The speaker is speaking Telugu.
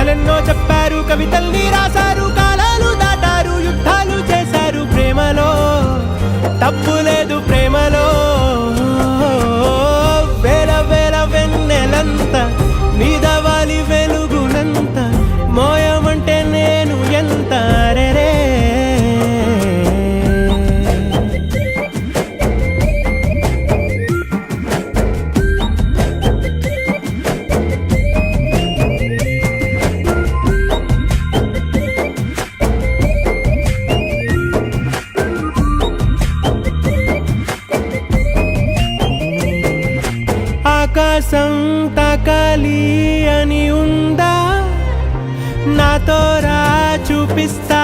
కథలెన్నో చెప్పారు, కవితల్ని రాశారు, కాలాలు దాటారు, యుద్ధాలు చేశారు. ప్రేమలో తప్పు లేదు, ప్రేమలో వేల వేల వెన్నెలంత మీద వాలి వెలుగునంత మోయమంటే నేను ఎంత రే. ఆకాశం తాకాలి అని ఉందా, నాతో రా చూపిస్తా